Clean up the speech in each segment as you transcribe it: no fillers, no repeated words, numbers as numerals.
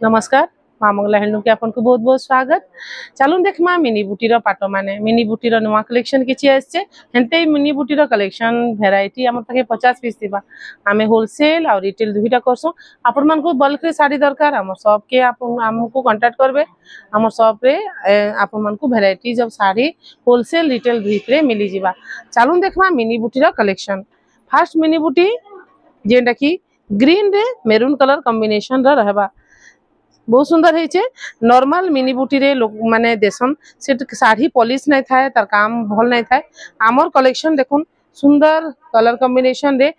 नमस्कार माँ मंगला हैंडलूम के आपन को बहुत बहुत स्वागत। चलून देखमा मिनी बुटीर पाट माने मिनी बुटीर नुआ कलेक्शन किछि आछे हेंते मिनी बुटीर कलेक्शन वैरायटी हमर पाखे 50 पीस थिबा। आमे होलसेल और रिटेल दुहिटा करसो। आपन मन को बल्क रे साड़ी दरकार हमर शॉप के आपन हमको कांटेक्ट करबे। हमर शॉप रे आपन मन को वैरायटी जब साड़ी होलसेल रिटेल दुहित रे मिली जिबा। चलून देखमा मिनी बुटीर कलेक्शन। फर्स्ट मिनी बुटी जेंटा की ग्रीन रे मेरून कलर कॉम्बिनेशन र रहबा। बहुत सुंदर है नॉर्मल मिनी बुटी रे लोग माने देसन से साड़ी पॉलिश नहीं थाए तार काम भल नहीं थाए। आमर कलेक्शन देखुन सुंदर कलर कॉम्बिनेशन रे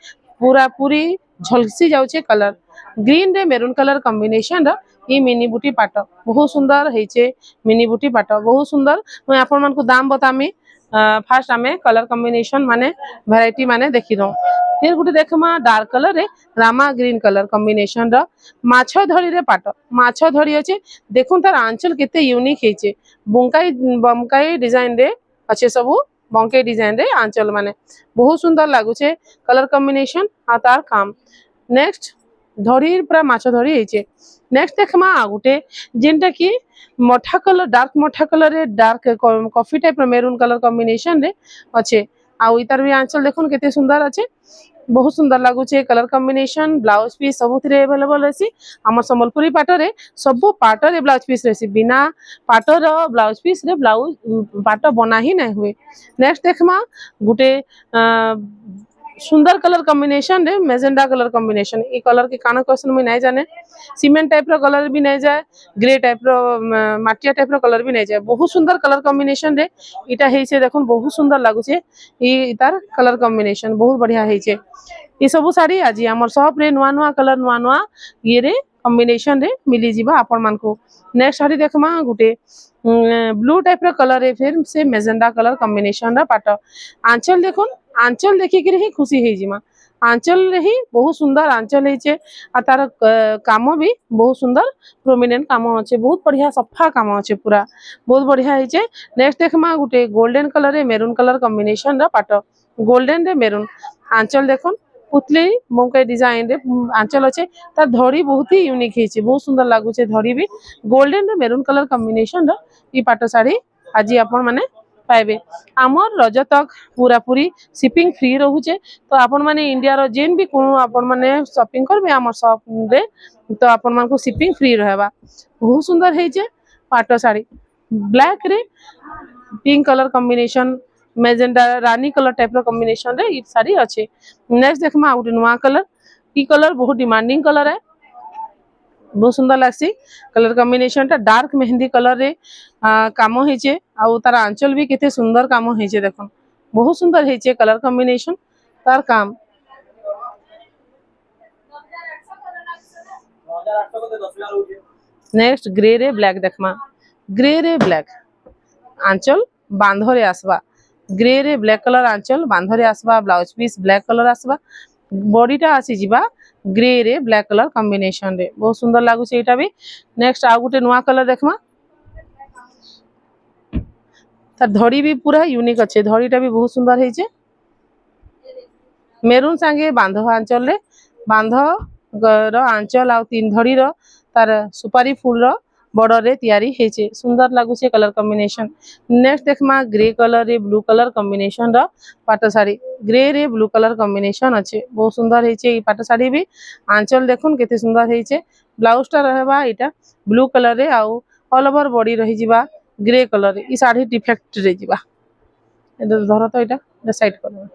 पूरा पूरी झलसी जाउछे कलर ग्रीन रे मेरून कलर कॉम्बिनेशन र ई मिनी बुटी पाट बहुत सुंदर है मिनी बुटी पाट बहुत सुंदर। मैं आपन मन को दाम बतामी। फास्ट आमे कलर कॉम्बिनेशन माने वैरायटी माने देखि दो। फिर गुटे देखमा डार्क कलर रे रामा ग्रीन कलर कॉम्बिनेशन र माछो धड़ी रे पाट माछो धड़ी अछि देखुन तार आंचल केते यूनिक हेचे बंकाई बमकाई डिजाइन रे अच्छे सबु बंकाई डिजाइन रे आंचल माने बहुत सुंदर लागुचे कलर कॉम्बिनेशन आ तार काम। नेक्स्ट धड़ी पूरा माछो धड़ी हेचे। नेक्स्ट देखमा आ गुटे जेंटा की मठा कलर डार्क मठा कलर रे डार्क कॉफी टाइप रो मेरून कलर कॉम्बिनेशन रे अच्छे आ इतार भी आंचल देखुन केते सुंदर अच्छे बहुत सुंदर लागुचे कलर कॉम्बिनेशन ब्लाउज पीस सबुथिरे अवेलेबल अछि। हमर संबलपुरी पाटरे सब पाटरे ब्लाउज पीस रहसी बिना पाटर ब्लाउज पीस रे ब्लाउज पाट बना ही नहीं हुए। नेक्स्ट देखमा गुटे सुंदर कलर कॉम्बिनेशन रे मेजेंडा कलर कॉम्बिनेशन ई कलर के काना क्वेश्चन में नहीं जाने सीमेंट टाइप रो कलर भी नहीं जाए ग्रे टाइप रो माटिया टाइप रो कलर भी नहीं जाए बहुत सुंदर कलर कॉम्बिनेशन रे इटा हेइसे देखुन बहुत सुंदर लागुचे ई तार कलर कॉम्बिनेशन बहुत बढ़िया हेइचे। ये सब साड़ी आज हमर शॉप रे नुआ नुआ कलर नुआ नुआ ये रे कॉम्बिनेशन रे मिली जिबा आपन मान को। नेक्स्ट साड़ी देखमा गुटे ब्लू टाइप रो कलर रे फिर से मेजेंडा कलर कॉम्बिनेशन रा पाट आंचल देखुन आंचल देखि के ही खुशी हे जिमा आंचल रे ही बहुत सुंदर आंचल हेचे आ तार काम भी बहुत सुंदर प्रोमिनेंट काम अच्छे बहुत बढ़िया सफा काम अच्छे पूरा बहुत बढ़िया हेचे। नेक्स्ट देखमा गुटे गोल्डन कलर रे मेरून कलर कॉम्बिनेशन रा पाट गोल्डन रे मेरून आंचल देखुन पुतली मोके डिजाइन रे आंचल अच्छे तार धड़ी बहुत ही यूनिक हेचे बहुत सुंदर लागुचे धड़ी भी गोल्डन रे मेरून कलर कॉम्बिनेशन रा ई पाट साड़ी आज आपण माने पाइबे। आमर रज तक पूरा पूरी शिपिंग फ्री रहूचे तो आपण माने इंडिया रो जेन भी कोनो आपण माने शॉपिंग करबे आमर शॉप रे तो आपण मान को शिपिंग फ्री रहबा। बहुत सुंदर हेचे पाट साड़ी ब्लैक रे पिंक कलर कॉम्बिनेशन मेजेंडा रानी कलर टाइप रो कॉम्बिनेशन रे ई साड़ी अच्छे। नेक्स्ट देखमा आ गुटे नुआ कलर ई कलर बहुत डिमांडिंग कलर है बहुत सुंदर लागसी कलर कॉम्बिनेशन टा डार्क मेहंदी कलर रे काम हेचे आ तार आंचल भी केते सुंदर काम हेचे देखुन बहुत सुंदर हेचे कलर कॉम्बिनेशन तार काम। नेक्स्ट ग्रे रे ब्लैक देखमा ग्रे रे ब्लैक आंचल बांधरे आसबा ग्रे रे ब्लैक कलर आंचल बांधरे आसबा ब्लाउज पीस ब्लैक कलर आसबा बॉडीटा आसी जिबा ग्रे रे ब्लैक कलर कॉम्बिनेशन रे बहुत सुंदर लागु छे एटा भी। नेक्स्ट आ गुटे नुआ कलर देखमा तार धड़ी भी पूरा यूनिक अच्छे धड़ीटा भी बहुत सुंदर हेचे मेरून संगे बांध आंचल रे बांध रो आंचल आ तीन धड़ी रो तार सुपारी फूल रो बॉर्डर रे तैयारी हेचे सुंदर लागु छे कलर कॉम्बिनेशन। नेक्स्ट देखमा ग्रे कलर रे ब्लू कलर कॉम्बिनेशन रो पाट साड़ी ग्रे रे ब्लू कलर कॉम्बिनेशन अच्छे बहुत सुंदर हेचे ई पाट साड़ी भी आंचल देखुन केते सुंदर हेचे ब्लाउज टा रहबा एटा ब्लू कलर रे आउ ऑल ओवर बॉडी रही जिबा ग्रे कलर रे ई साड़ी डिफेक्ट रे जिबा एटा धर तो एटा साइड कर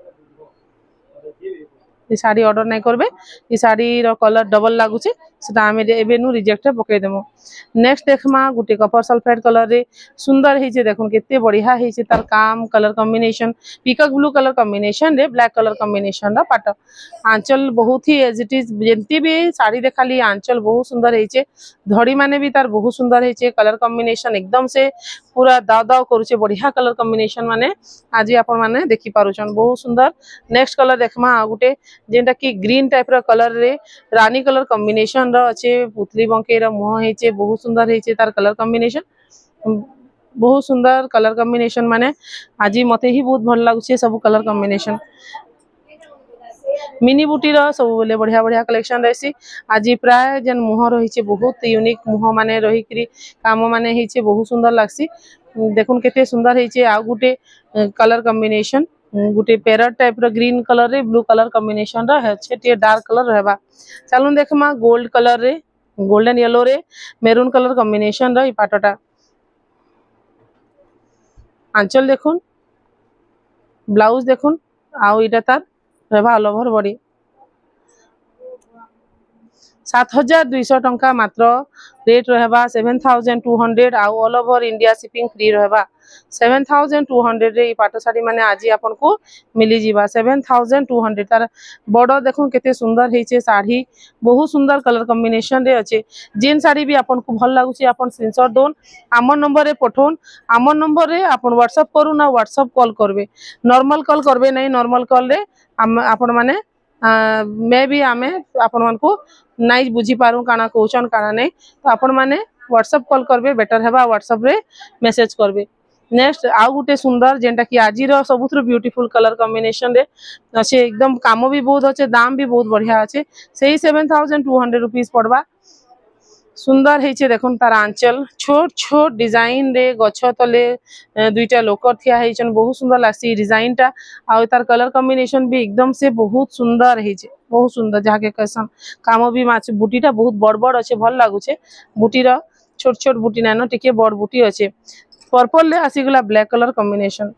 ये साड़ी ऑर्डर नहीं करबे ये साड़ी रो कलर डबल लागुचे सेटा हमें एबे नु रिजेक्ट पके देमो। नेक्स्ट देखमा गुटे कपर सल्फेट कलर रे सुंदर हेचे देखुन केते बढ़िया हेचे तार काम colour combination peacock blue colour combination रे ब्लैक कलर कॉम्बिनेशन रा पाट आंचल बहुत ही एज इट इज जेंती भी साड़ी देखाली आंचल बहुत सुंदर हेचे धड़ी माने भी तार बहुत सुंदर हेचे कलर कॉम्बिनेशन एकदम से पूरा दाव दाव करूचे बढ़िया कलर कॉम्बिनेशन माने आज आपण माने देखि पारुछन बहुत सुंदर। नेक्स्ट कलर देखमा आ गुटे जेंटा की ग्रीन टाइप रो कलर रे रानी कलर कॉम्बिनेशन रो अच्छे पुतली बंके रो मुह हेचे बहुत सुंदर हेचे तार कलर कॉम्बिनेशन बहुत सुंदर कलर कॉम्बिनेशन माने आज मते ही बहुत भल लागुचे सब कलर कॉम्बिनेशन। मिनी बुटीर सब बेले बढ़िया बढ़िया कलेक्शन रहसी। आज प्राय जेन मुह रही बहुत यूनिक मुह माने रही काम माने होइछे बहुत सुंदर लागसी। देखुन केते सुंदर होइछे। आ गुटे कलर कॉम्बिनेशन गुटे पैरट टाइप रो ग्रीन कलर रे ब्लू कलर कॉम्बिनेशन रो है टे डार्क कलर रहबा। चलून देखमा गोल्ड कलर रे गोल्डन येलो रे मेरून कलर कॉम्बिनेशन रो ई पाटटा। आंचल देखुन ब्लाउज देखुन आउ इटा तार रहबा ऑल ओवर बॉडी 7200 टंका मात्र रेट रहबा 7200 आउ all over India shipping free रहबा। 7200 रे ई पाटो साड़ी माने आज आपन को मिली जीवा 7200 तार बॉर्डर देखो केते सुंदर हेचे। साड़ी बहुत सुंदर कलर कॉम्बिनेशन रे अच्छे। जेन साड़ी भी आपन को भल लागुची आपन स्क्रीनशॉट दोन आमर नंबर रे पठोन। आमर नंबर रे आपन व्हाट्सएप करू ना व्हाट्सएप कॉल करबे नॉर्मल कॉल करबे नहीं। नॉर्मल कॉल रे आपन माने मे भी आमे आपन मान को नाइ बुझी पारू काना कहउछन काना नहीं तो आपन माने व्हाट्सएप कॉल करबे बेटर हेबा। व्हाट्सएप रे मेसेज करबे। नेक्स्ट आउ गुटे सुंदर जेंटा कि आज रो सबुथुर ब्यूटीफुल कलर कॉम्बिनेशन रे अच्छे एकदम काम भी बहुत अच्छे दाम भी बहुत बढ़िया अच्छे। सही 7200 रुपीस पड़वा। सुंदर हेचे देखुन तार आंचल छोट छोट डिजाइन रे गछ तले दुईटा लोकर थिया हेचन बहुत सुंदर लागसी डिजाइन टा। आ तार कलर कॉम्बिनेशन भी एकदम से बहुत सुंदर हेचे बहुत सुंदर जाके कहसन। काम भी माछ बुटीटा बहुत बड़ बड़ अच्छे भल लागुचे। बुटीर छोट छोट बुटी नानो टिके बड़ बुटी अच्छे। पर्पल ले आसीगला ब्लैक कलर कॉम्बिनेशन।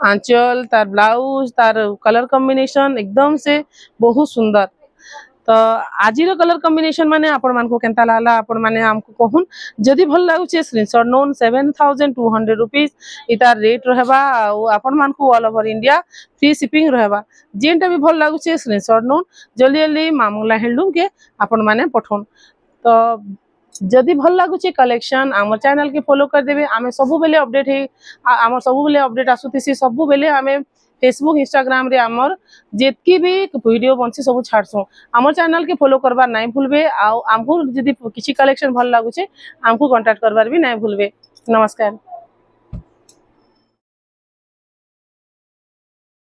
आंचल तार ब्लाउज तार कलर कॉम्बिनेशन एकदम से बहुत सुंदर। तो आज कलर कॉम्बिनेशन माने आपण मान को केनता लागला आपण माने हमको कहून। जदी भल लागुचे स्क्रीनशॉट नोन 7200 रुपीस इतार रेट रहबा। आपण मान को all over India free shipping रहबा। जेनटा भी भल लागुचे स्क्रीनशॉट नोन जल्दी जल्दी मामंगला हैंडलूम के आपण माने पठोन। तो जदी भल लागुचे कलेक्शन आम चैनल के फॉलो कर देबे। आमे सबु बेले अपडेट हे आम सबु बेले अपडेट आसुतिसी सबु बेले आमे फेसबुक इंस्टाग्राम रे आमर जेतकी भी वीडियो बनसी सब छाड़सो। आमर चैनल के फॉलो करबार नहीं भूलबे। आउ आमको जदी किसी कलेक्शन भल लागुचे आमको कांटेक्ट करबार भी नहीं भूलबे। नमस्कार।